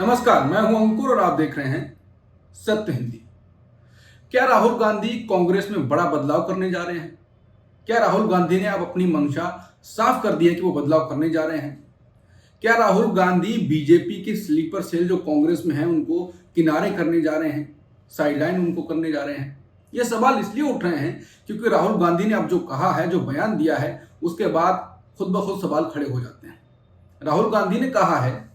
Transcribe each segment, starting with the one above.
नमस्कार, मैं हूं अंकुर और आप देख रहे हैं सत्य हिंदी। क्या राहुल गांधी कांग्रेस में बड़ा बदलाव करने जा रहे हैं? क्या राहुल गांधी ने अब अपनी मंशा साफ कर दी है कि वो बदलाव करने जा रहे हैं? क्या राहुल गांधी बीजेपी की स्लीपर सेल जो कांग्रेस में है उनको किनारे करने जा रहे हैं, साइडलाइन उनको करने जा रहे हैं? ये सवाल इसलिए उठ रहे हैं क्योंकि राहुल गांधी ने अब जो कहा है, जो बयान दिया है, उसके बाद खुद ब खुद सवाल खड़े हो जाते हैं। राहुल गांधी ने कहा है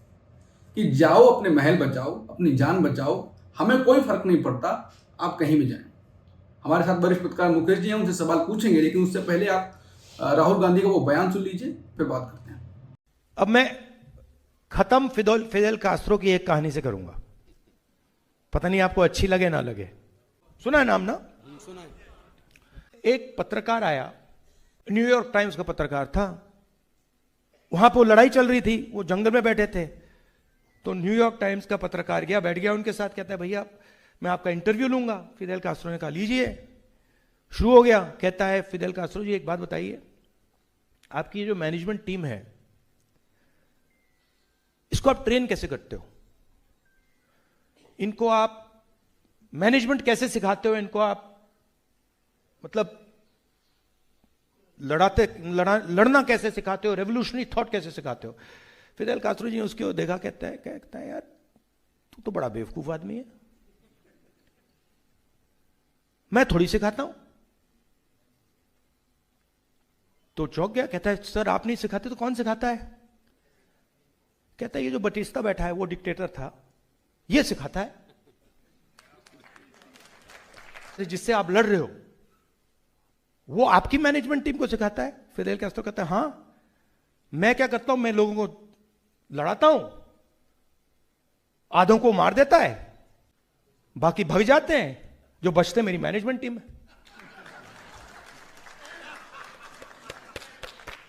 कि जाओ अपने महल बचाओ, अपनी जान बचाओ, हमें कोई फर्क नहीं पड़ता, आप कहीं भी जाएं। हमारे साथ वरिष्ठ पत्रकार मुकेश जी हैं, उनसे सवाल पूछेंगे, लेकिन उससे पहले आप राहुल गांधी का वो बयान सुन लीजिए, फिर बात करते हैं। अब मैं खत्म फिदेल कास्ट्रो की एक कहानी से करूंगा। पता नहीं आपको अच्छी लगे ना लगे। सुना है नाम ना? सुना है। एक पत्रकार आया, न्यूयॉर्क टाइम्स का पत्रकार था। वहां पर लड़ाई चल रही थी, वो जंगल में बैठे थे। तो न्यूयॉर्क टाइम्स का पत्रकार गया, बैठ गया उनके साथ, कहता है भैया मैं आपका इंटरव्यू लूंगा। फिदेल कास्ट्रो ने कहा लीजिए। शुरू हो गया। कहता है फिदेल कास्ट्रो जी एक बात बताइए, आपकी ये जो मैनेजमेंट टीम है इसको आप ट्रेन कैसे करते हो? इनको आप मैनेजमेंट कैसे सिखाते हो? इनको आप मतलब लड़ना कैसे सिखाते हो? रेवोल्यूशनरी थॉट कैसे सिखाते हो? फिदेल कास्ट्रो जी उसकी ओर देखा, कहता है यार तू तो बड़ा बेवकूफ आदमी है, मैं थोड़ी सिखाता हूं। तो चौंक गया। कहता है सर आप नहीं सिखाते तो कौन सिखाता है? कहता है ये जो बटिस्ता बैठा है वो डिक्टेटर था, ये सिखाता है। जिससे आप लड़ रहे हो वो आपकी मैनेजमेंट टीम को सिखाता है। फिदेल कास्ट्रो कहता है हां, मैं क्या करता हूं, मैं लोगों को लड़ाता हूं, आधों को मार देता है, बाकी भाग जाते हैं, जो बचते मेरी मैनेजमेंट टीम है।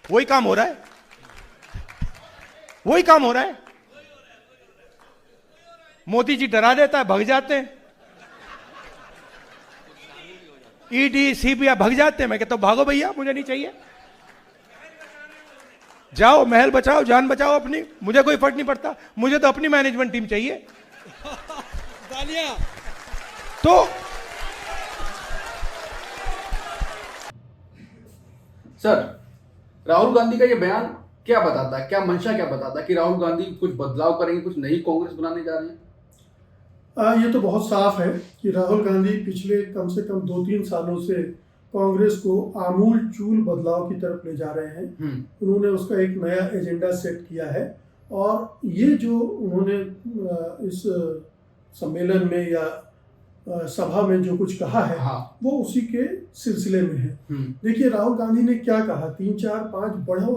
वही काम हो रहा है, वही काम हो रहा है। मोदी जी डरा देता है, भाग जाते हैं। ईडी सीबीआई भाग जाते हैं। मैं कहता हूं भागो भैया, मुझे नहीं चाहिए, जाओ महल बचाओ, जान बचाओ अपनी, मुझे कोई फर्क नहीं पड़ता, मुझे तो अपनी मैनेजमेंट टीम चाहिए। तो सर, राहुल गांधी का ये बयान क्या बताता है, क्या मंशा क्या बताता है कि राहुल गांधी कुछ बदलाव करेंगे, कुछ नई कांग्रेस बनाने जा रहे हैं? ये तो बहुत साफ है कि राहुल गांधी पिछले कम से कम 2-3 सालों से कांग्रेस को आमूल चूल बदलाव की तरफ ले जा रहे हैं। उन्होंने उसका एक नया एजेंडा सेट किया है और ये जो उन्होंने इस सम्मेलन में या सभा में जो कुछ कहा है, हाँ। वो उसी के सिलसिले में है। देखिए राहुल गांधी ने क्या कहा, 3-4-5 बड़ा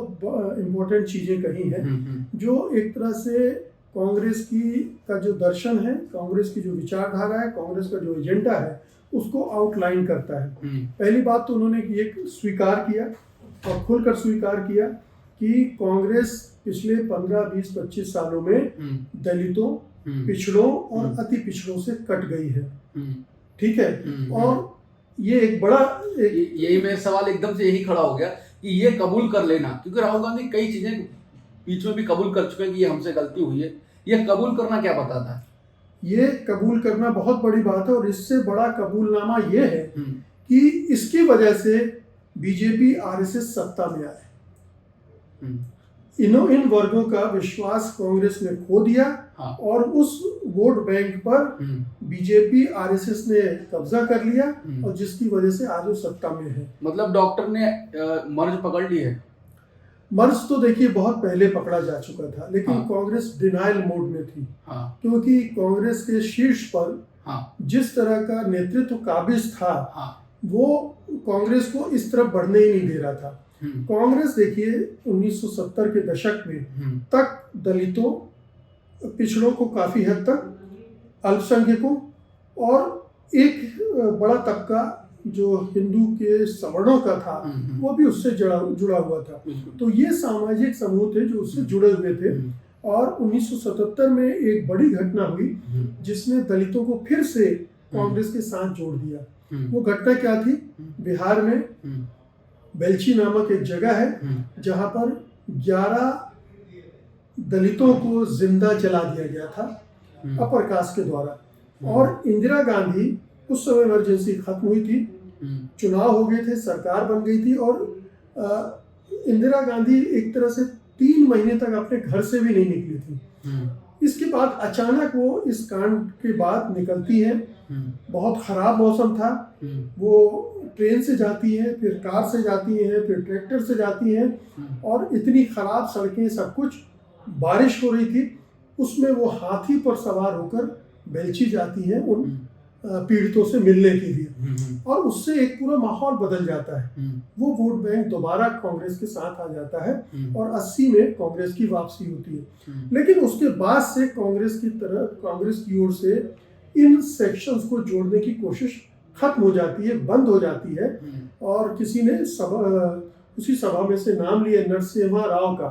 इम्पोर्टेंट चीजें कही हैं जो एक तरह से कांग्रेस का जो दर्शन है, कांग्रेस की जो विचारधारा है, कांग्रेस का जो एजेंडा है, उसको आउटलाइन करता है। पहली बात तो उन्होंने ये स्वीकार किया और खुलकर स्वीकार किया कि कांग्रेस पिछले 15-20-25 सालों में दलितों, पिछड़ों और अति पिछड़ों से कट गई है। ठीक है। और ये एक बड़ा यही मेरा सवाल एकदम से यही खड़ा हो गया कि ये कबूल कर लेना, क्योंकि राहुल गांधी कई चीजें बीच में भी कबूल कर चुके हैं कि ये हमसे गलती हुई है। ये कबूल करना क्या बताता है? ये कबूल करना बहुत बड़ी बात है और इससे बड़ा कबूलनामा ये है कि इसकी वजह से बीजेपी आरएसएस सत्ता में आए। इन वर्गों का विश्वास कांग्रेस ने खो दिया। हाँ। और उस वोट बैंक पर बीजेपी आरएसएस ने कब्जा कर लिया और जिसकी वजह से आज वो सत्ता में है। मतलब डॉक्टर ने मर्ज पकड़ ली है। मर्ज तो देखिए बहुत पहले पकड़ा जा चुका था, लेकिन हाँ। कांग्रेस डिनाइल मोड में थी। हाँ। क्योंकि कांग्रेस के शीर्ष पर हाँ। जिस तरह का नेतृत्व काबिज था, हाँ। वो कांग्रेस को इस तरफ बढ़ने ही नहीं दे रहा था। कांग्रेस देखिए 1970 के दशक में तक दलितों, पिछड़ों को काफी हद तक, अल्पसंख्यकों और एक बड़ा तबका जो हिंदू के सवर्णों का था, वो भी उससे जुड़ा हुआ था। तो ये सामाजिक समूह थे जो उससे जुड़े हुए थे। और 1977 में एक बड़ी घटना हुई जिसने दलितों को फिर से कांग्रेस के साथ जोड़ दिया। वो घटना क्या थी? बिहार में बेलची नामक एक जगह है जहां पर 11 दलितों को जिंदा जला दिया गया था अपर कास्ट के द्वारा। और इंदिरा गांधी, उस समय इमरजेंसी खत्म हुई थी, चुनाव हो गए थे, सरकार बन गई थी, और इंदिरा गांधी एक तरह से 3 महीने तक अपने घर से भी नहीं निकली थी। इसके बाद अचानक वो इस कांड के बाद निकलती है। बहुत खराब मौसम था, वो ट्रेन से जाती है, फिर कार से जाती है, फिर ट्रैक्टर से जाती है, और इतनी खराब सड़कें, सब कुछ, बारिश हो रही थी, उसमें वो हाथी पर सवार होकर बेलची जाती है उन पीड़ितों से मिलने के लिए, और उससे एक पूरा माहौल बदल जाता है। वो वोट बैंक दोबारा कांग्रेस के साथ आ जाता है, और 80 में कांग्रेस की वापसी होती है। लेकिन उसके बाद से कांग्रेस की ओर से इन सेक्शंस को जोड़ने की कोशिश खत्म हो जाती है, बंद हो जाती है, और किसी ने उसी सभा में से नाम लिया नरसिम्हा राव का।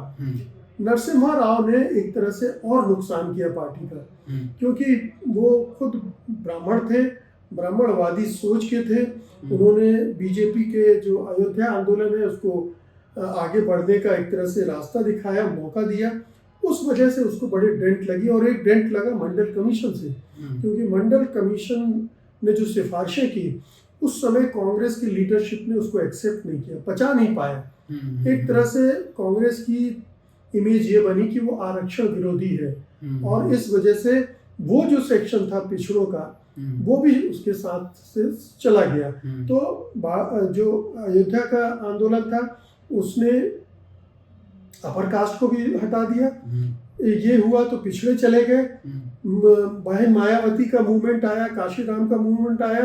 नरसिम्हा राव ने एक तरह से और नुकसान किया पार्टी का, क्योंकि वो खुद ब्राह्मण थे, ब्राह्मणवादी सोच के थे। उन्होंने बीजेपी के जो अयोध्या आंदोलन है उसको आगे बढ़ने का एक तरह से रास्ता दिखाया, मौका दिया। उस वजह से उसको बड़े डेंट लगी, और एक डेंट लगा मंडल कमीशन से, क्योंकि मंडल कमीशन ने जो सिफारिशें की, उस समय कांग्रेस की लीडरशिप ने उसको एक्सेप्ट नहीं किया, पचा नहीं पाया। एक तरह से कांग्रेस की इमेज ये बनी कि वो आरक्षण विरोधी है, और इस वजह से वो जो सेक्शन था पिछड़ों का, वो भी उसके साथ से चला गया। तो जो अयोध्या का आंदोलन था, उसने अपर कास्ट को भी हटा दिया। ये हुआ तो पिछड़े चले गए। बहन मायावती का मूवमेंट आया, काशीराम का मूवमेंट आया,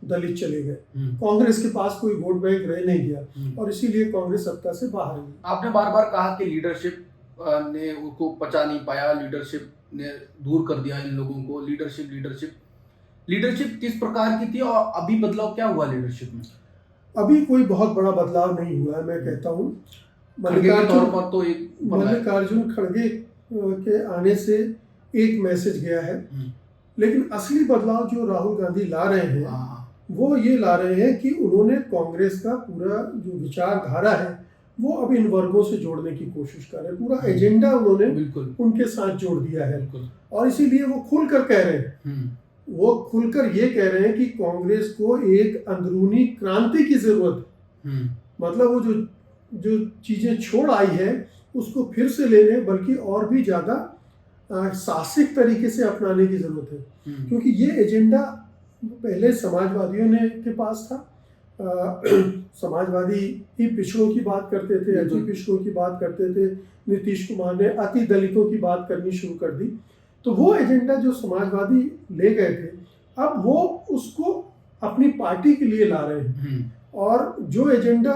दलित चले गए। कांग्रेस के पास कोई वोट बैंक रह नहीं गया, और इसीलिए कांग्रेस सत्ता से बाहर गई। आपने बार बार कहा कि लीडरशिप ने उसको पचा नहीं पाया, लीडरशिप ने दूर कर दिया इन लोगों को। लीडरशिप किस प्रकार की थी, और अभी बदलाव क्या हुआ लीडरशिप में? अभी कोई बहुत बड़ा बदलाव नहीं हुआ है, मैं कहता हूँ। मल्लिकार्जुन खड़गे के आने से एक मैसेज गया है, लेकिन असली बदलाव जो राहुल गांधी ला रहे हैं, वो ये ला रहे हैं कि उन्होंने कांग्रेस का पूरा जो विचारधारा है वो अब इन वर्गों से जोड़ने की कोशिश कर रहे हैं। पूरा एजेंडा उन्होंने उनके साथ जोड़ दिया है, और इसीलिए वो खुलकर कह रहे हैं, वो खुलकर ये कह रहे हैं कि कांग्रेस को एक अंदरूनी क्रांति की जरूरत है। मतलब वो जो चीजें छोड़ आई है उसको फिर से लेने, बल्कि और भी ज्यादा साहसिक तरीके से अपनाने की जरूरत है। क्योंकि ये एजेंडा पहले समाजवादियों के पास था। समाजवादी ही पिछड़ों की बात करते थे, अति पिछड़ों की बात करते थे। नीतीश कुमार ने अति दलितों की बात करनी शुरू कर दी। तो वो एजेंडा जो समाजवादी ले गए थे, अब वो उसको अपनी पार्टी के लिए ला रहे हैं, और जो एजेंडा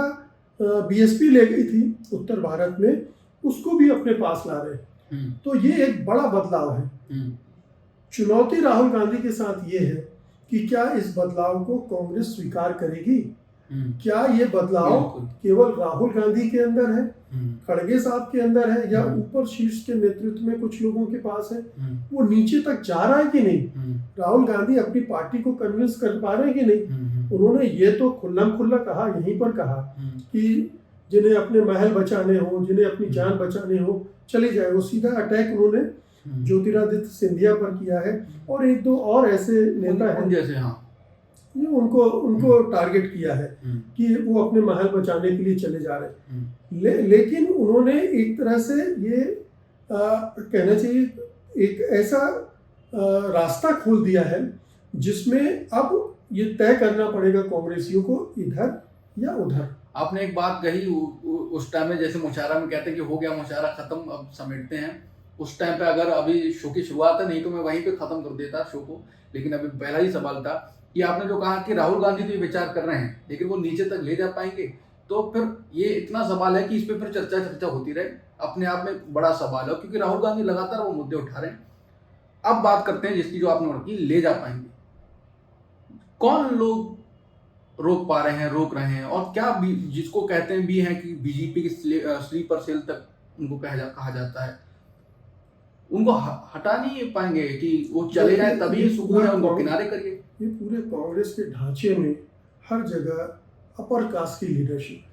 बीएसपी ले गई थी उत्तर भारत में, उसको भी अपने पास ला रहे हैं। तो ये एक बड़ा बदलाव है। चुनौती राहुल गांधी के साथ ये है कि क्या इस बदलाव को कांग्रेस स्वीकार करेगी? क्या ये बदलाव केवल राहुल गांधी के अंदर है, खड़गे साहब के अंदर है, या ऊपर शीर्ष के नेतृत्व में कुछ लोगों के पास है? वो नीचे तक जा रहा है कि नहीं? राहुल गांधी अपनी पार्टी को कन्विंस कर पा रहे हैं कि नहीं? उन्होंने ये तो खुल्लम खुल्ला कहा, यहीं पर कहा कि जिन्हें अपने महल बचाने हो, जिन्हें अपनी जान बचाने हो, चले जाए। वो सीधा अटैक उन्होंने ज्योतिरादित्य सिंधिया पर किया है, और एक दो और ऐसे नेता हैं जैसे उनको टारगेट किया है कि वो अपने महल बचाने के लिए चले जा रहे हैं। लेकिन उन्होंने एक तरह से ये कहना चाहिए एक ऐसा रास्ता खोल दिया है जिसमें अब ये तय करना पड़ेगा कांग्रेसियों को, इधर या उधर। आपने एक बात कही उस टाइम में, जैसे मुशायरा में कहते हैं कि हो गया मुशायरा खत्म, अब समेटते हैं। उस टाइम पे अगर अभी शो की शुरुआत है, नहीं तो मैं वहीं पे खत्म कर देता शो को। लेकिन अभी पहला ही सवाल था कि आपने जो कहा कि राहुल गांधी तो ये विचार कर रहे हैं, लेकिन वो नीचे तक ले जा पाएंगे? तो फिर ये इतना सवाल है कि इस पे फिर चर्चा होती रहे, अपने आप में बड़ा सवाल है, क्योंकि राहुल गांधी लगातार वो मुद्दे उठा रहे हैं। अब बात करते हैं जिसकी जो आपने रखी, ले जा पाएंगे। कौन लोग रोक पा रहे हैं, रोक रहे हैं, और क्या जिसको कहते हैं भी हैं कि बीजेपी की स्लीपर सेल तक उनको कहा जाता है, उनको हटा नहीं पाएंगे कि वो चले जाए तभी सुकून है, उनको किनारे करिए। ये पूरे कांग्रेस के ढांचे में हर जगह अपर कास्ट की लीडरशिप,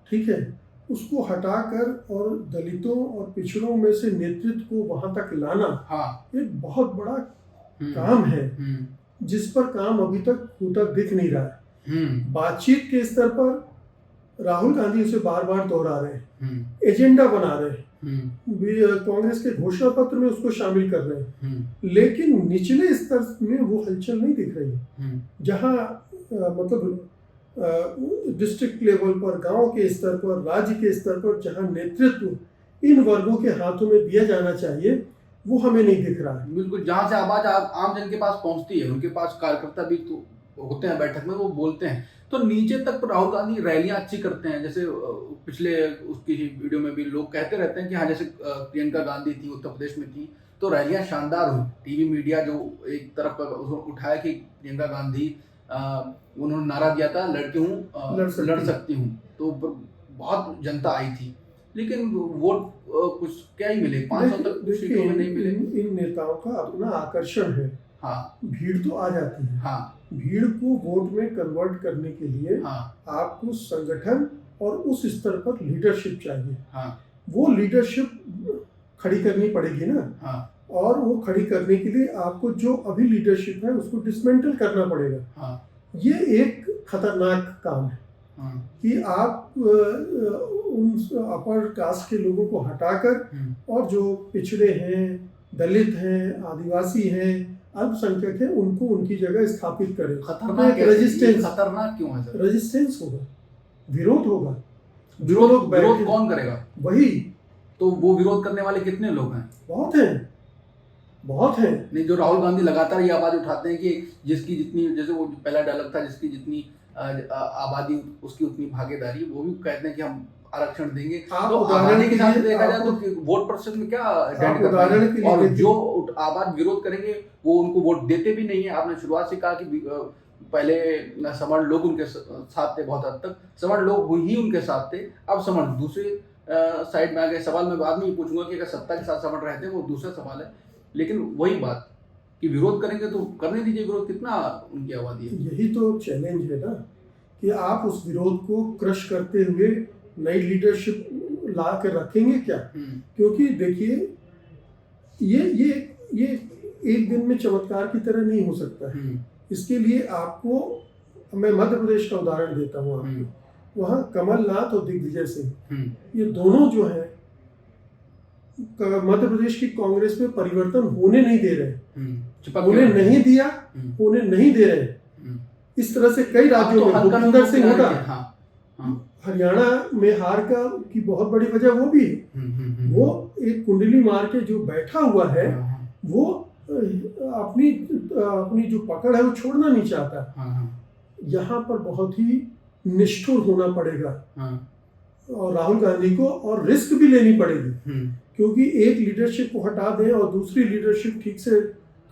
ठीक है, उसको हटाकर और दलितों और पिछड़ों में से नेतृत्व को वहां तक लाना हाँ एक बहुत बड़ा काम है, जिस पर काम अभी तक होता दिख नहीं रहा है। बातचीत के स्तर पर राहुल गांधी उसे बार बार दोहरा रहे हैं, एजेंडा बना रहे हैं, कांग्रेस के घोषणा पत्र में उसको शामिल कर रहे हैं, लेकिन निचले स्तर में वो हलचल नहीं दिख रही। जहां मतलब डिस्ट्रिक्ट लेवल पर, गांव के स्तर पर, राज्य के स्तर पर जहां नेतृत्व इन वर्गों के हाथों में दिया जाना चाहिए, वो हमें नहीं दिख रहा है। बिल्कुल, जहां से आवाज आम जन के पास पहुंचती है, उनके पास कार्यकर्ता भी तो होते हैं बैठक में, वो बोलते हैं, तो नीचे तक तो राहुल गांधी रैलियां अच्छी करते हैं। जैसे पिछले उसकी वीडियो में भी लोग कहते रहते हैं कि हाँ, जैसे प्रियंका गांधी थी, उत्तर प्रदेश में थी, तो रैलियां शानदार हुई। टीवी मीडिया जो एक तरफ उठाया कि प्रियंका गांधी, उन्होंने नारा दिया था लड़की हूँ, लड़ सकती हूँ, तो बहुत जनता आई थी, लेकिन वोट कुछ क्या ही मिले, 500 तक सीटों में नहीं मिले। इन नेताओं का अपना आकर्षण है। हाँ, भीड़ तो आ जाती है। हाँ, भीड़ को वोट में कन्वर्ट करने के लिए हाँ, आपको संगठन और उस स्तर पर लीडरशिप चाहिए। हाँ, वो लीडरशिप खड़ी करनी पड़ेगी ना। हाँ, और वो खड़ी करने के लिए आपको जो अभी लीडरशिप है उसको डिसमेंटल करना पड़ेगा। हाँ, ये एक खतरनाक काम है हाँ, कि आप उन अपर कास्ट के लोगों को हटाकर और जो पिछड़े हैं, दलित हैं, आदिवासी हैं, अल्पसंख्यक हैं, उनको उनकी जगह स्थापित करें। खतरनाक एक रेजिस्टेंस, खतरनाक क्यों है सर? रेजिस्टेंस होगा, विरोध होगा। विरोध कौन करेगा? वही तो वो विरोध करने वाले कितने लोग हैं? बहुत हैं, बहुत हैं। नहीं, जो राहुल गांधी लगातार ये आवाज उठाते हैं कि जिसकी जितनी, जैसे वो पहला डायलॉग था, जिसकी जितनी आबादी उसकी उतनी भागीदारी, वो भी कहते हैं कि हम आरक्षण देंगे। तो आबादी के साथ देखा जाए तो वोट प्रतिशत में क्या डेंट करता है, और जो आबाद विरोध करेंगे वो उनको वोट देते भी नहीं है। आपने शुरुआत से कहा कि पहले सवर्ण लोग उनके साथ थे, बहुत हद तक सवर्ण लोग ही उनके साथ थे, अब सवर्ण दूसरे साइड में आ गए। सवाल मैं बाद में ये पूछूंगा कि अगर सत्ता के साथ सवर्ण रहते हैं, वो दूसरा सवाल है, लेकिन वही बात कि विरोध करेंगे तो करने दीजिए विरोध, कितना उनकी आबादी है। यही तो चैलेंज है ना, कि आप उस विरोध को क्रश करते हुए नई लीडरशिप ला कर रखेंगे क्या? क्योंकि देखिए, ये एक दिन में चमत्कार की तरह नहीं हो सकता है। इसके लिए आपको, मैं मध्य प्रदेश का उदाहरण देता हूँ आपको। वहाँ कमलनाथ और दिग्विजय सिंह, ये दोनों जो है मध्य प्रदेश की कांग्रेस में परिवर्तन होने नहीं दे रहे, उन्हें नहीं दिया, उन्हें नहीं दे रहे। इस तरह से कई राज्यों में, भूपिंदर सिंह हुड्डा, हरियाणा में हार की बहुत बड़ी वजह वो भी है। वो एक कुंडली मार के जो बैठा हुआ है, वो अपनी जो पकड़ है वो छोड़ना नहीं चाहता। यहाँ पर बहुत ही निष्ठुर होना पड़ेगा और राहुल गांधी को, और रिस्क भी लेनी पड़ेगी, क्योंकि एक लीडरशिप को हटा दें और दूसरी लीडरशिप ठीक से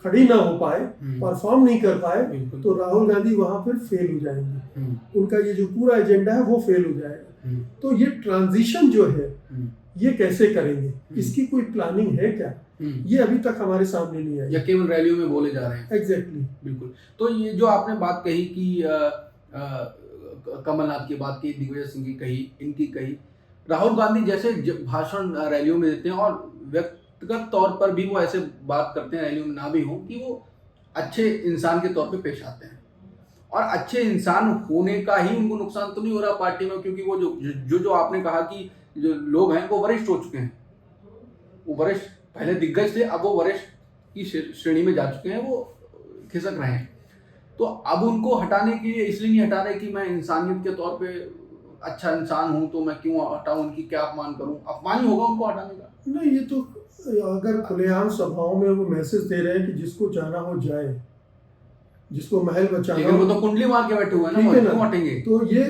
खड़ी ना हो पाए, परफॉर्म नहीं कर पाए, तो राहुल गांधी वहां पर फेल हो जाएंगे। उनका ये जो पूरा एजेंडा है वो फेल हो जाएगा। तो ये ट्रांजिशन जो है, ये कैसे करेंगे, इसकी कोई प्लानिंग है क्या? ये अभी तक हमारे सामने नहीं आई, या केवल रैलियों में बोले जा रहे हैं। एग्जैक्टली, बिल्कुल। तो ये जो आपने बात कही कि कमलनाथ की बात की, दिग्विजय सिंह की कही, इनकी कही, राहुल गांधी जैसे भाषण रैलियों में देते हैं, और व्यक्तिगत तौर पर भी वो ऐसे बात करते हैं रैलियों में ना भी हो, कि वो अच्छे इंसान के तौर पे पेश आते हैं, और अच्छे इंसान होने का ही उनको नुकसान तो नहीं हो रहा पार्टी में, क्योंकि वो जो आपने कहा कि जो लोग हैं वो वरिष्ठ हो चुके हैं, वो वरिष्ठ पहले दिग्गज थे, अब वो वरिष्ठ की श्रेणी में जा चुके हैं, वो खिसक रहे हैं। तो अब उनको हटाने के लिए इसलिए नहीं हटा रहे कि मैं इंसानियत के तौर पे अच्छा इंसान हूं, तो मैं क्यों हटाऊं, उनकी क्या अपमान करूं? अपमान ही होगा उनको हटाने का। नहीं, ये तो अगर खुलेआम सभाओं में वो मैसेज दे रहे हैं कि जिसको जाना हो जाए, जिसको महल बचाना, लेकिन वो तो कुंडली मार के बैठे हुए हैं ना, क्यों हटेंगे? तो ये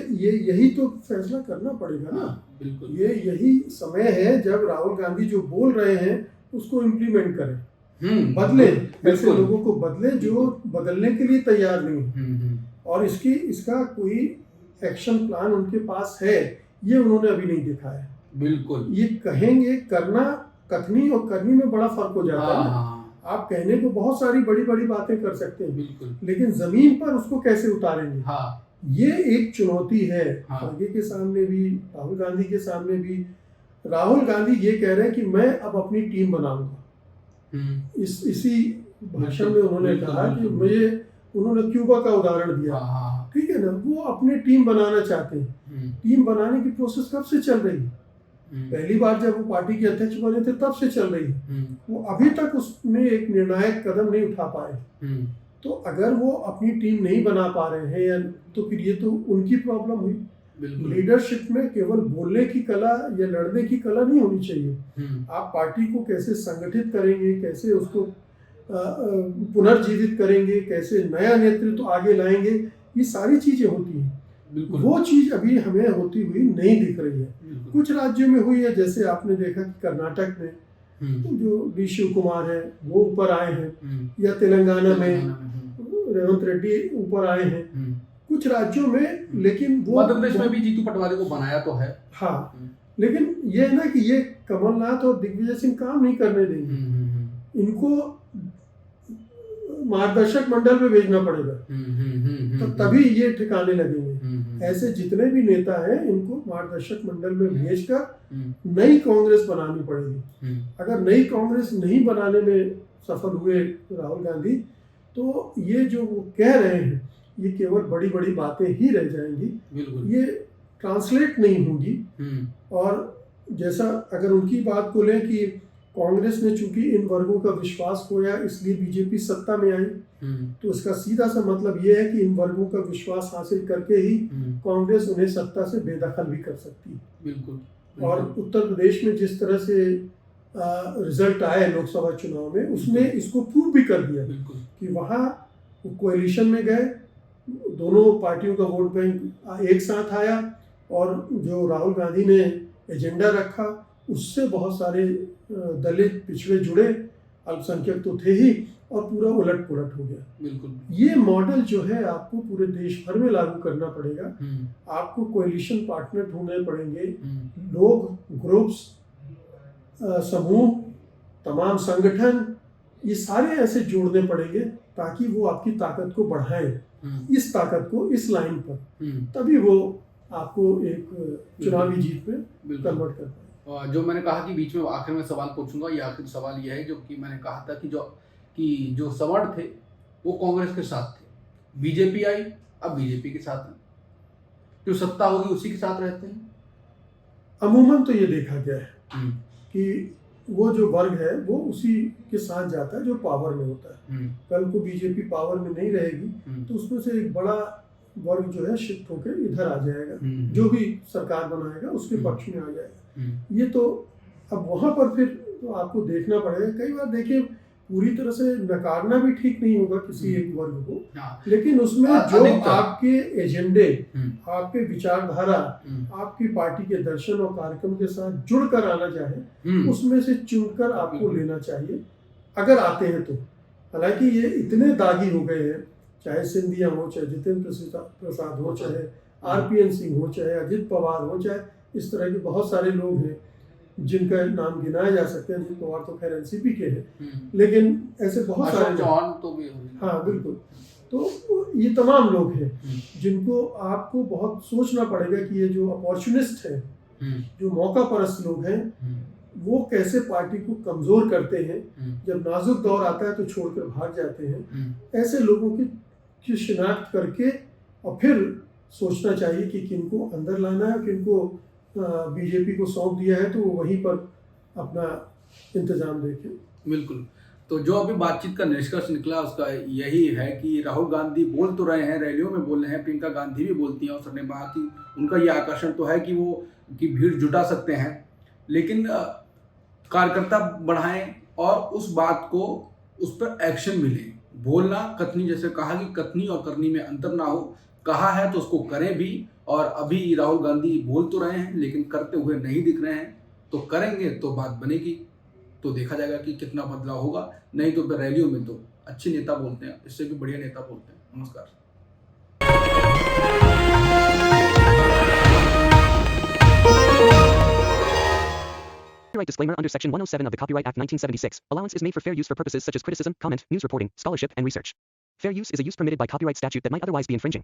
यही तो फैसला करना पड़ेगा ना। बिल्कुल, यही समय है जब राहुल गांधी जो बोल रहे हैं उसको इम्प्लीमेंट करें, बदले, ऐसे लोगों को बदले जो बदलने के लिए तैयार नहीं। और इसका कोई एक्शन प्लान उनके पास है, ये उन्होंने अभी नहीं दिखाया। बिल्कुल, ये कहेंगे, करना, कथनी और करनी में बड़ा फर्क हो जाता है। आप कहने को बहुत सारी बड़ी बड़ी बातें कर सकते हैं, बिल्कुल, लेकिन जमीन पर उसको कैसे उतारेंगे, ये एक चुनौती है हाँ। खड़गे के सामने भी, राहुल गांधी के सामने भी। राहुल गांधी ये कह रहे हैं कि मैं अब अपनी टीम बनाऊंगा। इसी भाषण में उन्होंने बिल्कुल, कहा कि बिल्कुल। मुझे, उन्होंने क्यूबा का उदाहरण दिया, हाँ, हाँ, ठीक है ना। वो अपनी टीम बनाना चाहते हैं। टीम बनाने की प्रोसेस कब से चल रही है? पहली बार जब वो पार्टी के अध्यक्ष बने थे तब से चल रही है। वो अभी तक उसमें एक निर्णायक कदम नहीं उठा पाए। तो अगर वो अपनी टीम नहीं बना पा रहे हैं या, तो फिर ये तो उनकी प्रॉब्लम हुई। लीडरशिप में केवल बोलने की कला या लड़ने की कला नहीं होनी चाहिए। आप पार्टी को कैसे संगठित करेंगे, कैसे उसको पुनर्जीवित करेंगे, कैसे नया नेतृत्व आगे लाएंगे, ये सारी चीजें होती हैं। वो चीज अभी हमें होती हुई नहीं दिख रही है। कुछ राज्यों में हुई है, जैसे आपने देखा कि कर्नाटक में जो डी शिव कुमार है वो ऊपर आए हैं, या तेलंगाना में रेवंत रेड्डी ऊपर आए हैं, कुछ राज्यों में। लेकिन वो मध्य प्रदेश में भी जीतू पटवारी को बनाया तो है। हाँ, लेकिन ये है ना कि ये कमलनाथ और दिग्विजय सिंह काम नहीं करने देंगे। इनको मार्गदर्शक मंडल में भेजना पड़ेगा, तो तभी ये ठिकाने लगेंगे। ऐसे जितने भी नेता हैं इनको मार्गदर्शक मंडल में भेजकर नई कांग्रेस बनानी पड़ेगी। अगर नई कांग्रेस नहीं बनाने में सफल हुए राहुल गांधी, तो ये जो वो कह रहे हैं ये केवल बड़ी बड़ी बातें ही रह जाएंगी, ये ट्रांसलेट नहीं होगी। और जैसा अगर उनकी बात को लें कि कांग्रेस ने चूंकि इन वर्गों का विश्वास खोया इसलिए बीजेपी सत्ता में आई, तो इसका सीधा सा मतलब ये है कि इन वर्गों का विश्वास हासिल करके ही कांग्रेस उन्हें सत्ता से बेदखल भी कर सकती है। बिल्कुल। और उत्तर प्रदेश में जिस तरह से रिजल्ट आए लोकसभा चुनाव में, उसने इसको प्रूव भी कर दिया कि वहाँ कोएलिशन में गए, दोनों पार्टियों का वोट बैंक एक साथ आया, और जो राहुल गांधी ने एजेंडा रखा उससे बहुत सारे दलित पिछड़े जुड़े, अल्पसंख्यक तो थे ही, और पूरा उलट पुलट हो गया। बिल्कुल। ये मॉडल जो है आपको पूरे देश भर में लागू करना पड़ेगा। आपको कोएलिशन पार्टनर ढूंढने पड़ेंगे, लोग, ग्रुप्स, समूह, तमाम संगठन, ये सारे ऐसे जोड़ने पड़ेंगे ताकि वो आपकी ताकत को बढ़ाएं, इस ताकत को इस लाइन पर, तभी वो आपको एक चुनावी जीत में कन्वर्ट कर पाए। जो मैंने कहा कि बीच में आखिर में सवाल पूछूंगा, ये आखिरी सवाल ये है जो कि मैंने कहा था कि जो सवर्ण थे वो कांग्रेस के साथ थे, बीजेपी आई अब बीजेपी के साथ है, जो सत्ता होगी उसी के साथ रहते हैं। अमूमन तो ये देखा गया है कि वो जो वर्ग है वो उसी के साथ जाता है जो पावर में होता है। कल को बीजेपी पावर में नहीं रहेगी तो उसमें से एक बड़ा वर्ग जो है शिफ्ट होकर इधर आ जाएगा, जो भी सरकार बनाएगा उसके पक्ष में आ जाएगा। ये तो अब वहां पर फिर तो आपको देखना पड़ेगा। कई बार देखिए, पूरी तरह से नकारना भी ठीक नहीं होगा किसी एक वर्ग को, लेकिन उसमें जो आपके एजेंडे, आपके विचारधारा, आपकी पार्टी के दर्शन और कार्यक्रम के साथ जुड़कर आना चाहे, उसमें से चुनकर आपको लेना चाहिए, अगर आते हैं तो। हालांकि ये इतने दागी हो गए हैं, चाहे सिंधिया हो, चाहे जितेंद्र प्रसाद हो, चाहे आरपीएन सिंह हो, चाहे अजित पवार हो, चाहे इस तरह के बहुत सारे लोग हैं जिनका नाम गिनाया जा सकते हैं। अजित पवार तो खैर एनसीपी के हैं, लेकिन ऐसे बहुत सारे तो भी, हाँ बिल्कुल। तो ये तमाम लोग हैं जिनको आपको बहुत सोचना पड़ेगा कि ये जो अपॉर्चुनिस्ट हैं, जो मौका परस्त लोग हैं, वो कैसे पार्टी को कमजोर करते हैं, जब नाजुक दौर आता है तो छोड़कर भाग जाते हैं। ऐसे लोगों की शिनाख्त करके और फिर सोचना चाहिए कि किनको अंदर लाना है, किनको बीजेपी को सौंप दिया है तो वो वहीं पर अपना इंतजाम देखें। बिल्कुल। तो जो अभी बातचीत का निष्कर्ष निकला उसका यही है कि राहुल गांधी बोल तो रहे हैं, रैलियों में बोल रहे हैं, प्रियंका गांधी भी बोलती हैं, और सर ने कहा कि उनका ये आकर्षण तो है कि वो की भीड़ जुटा सकते हैं, लेकिन कार्यकर्ता बढ़ाएं और उस बात को, उस पर एक्शन मिले। बोलना कथनी, जैसे कहा कि कथनी और करनी में अंतर ना हो, कहा है तो उसको करें भी। और अभी राहुल गांधी बोल तो रहे हैं लेकिन करते हुए नहीं दिख रहे हैं, तो करेंगे तो बात बनेगी, तो देखा जाएगा कि कितना बदलाव होगा। नहीं तो रैलियों में तो अच्छे नेता बोलते हैं, इससे भी बढ़िया नेता बोलते हैं। नमस्कार। Copyright disclaimer under Section 107 of the Copyright Act 1976. Allowance is made for fair use for purposes such as criticism, comment, news reporting, scholarship, and research. Fair use is a use permitted by copyright statute that might otherwise be infringing.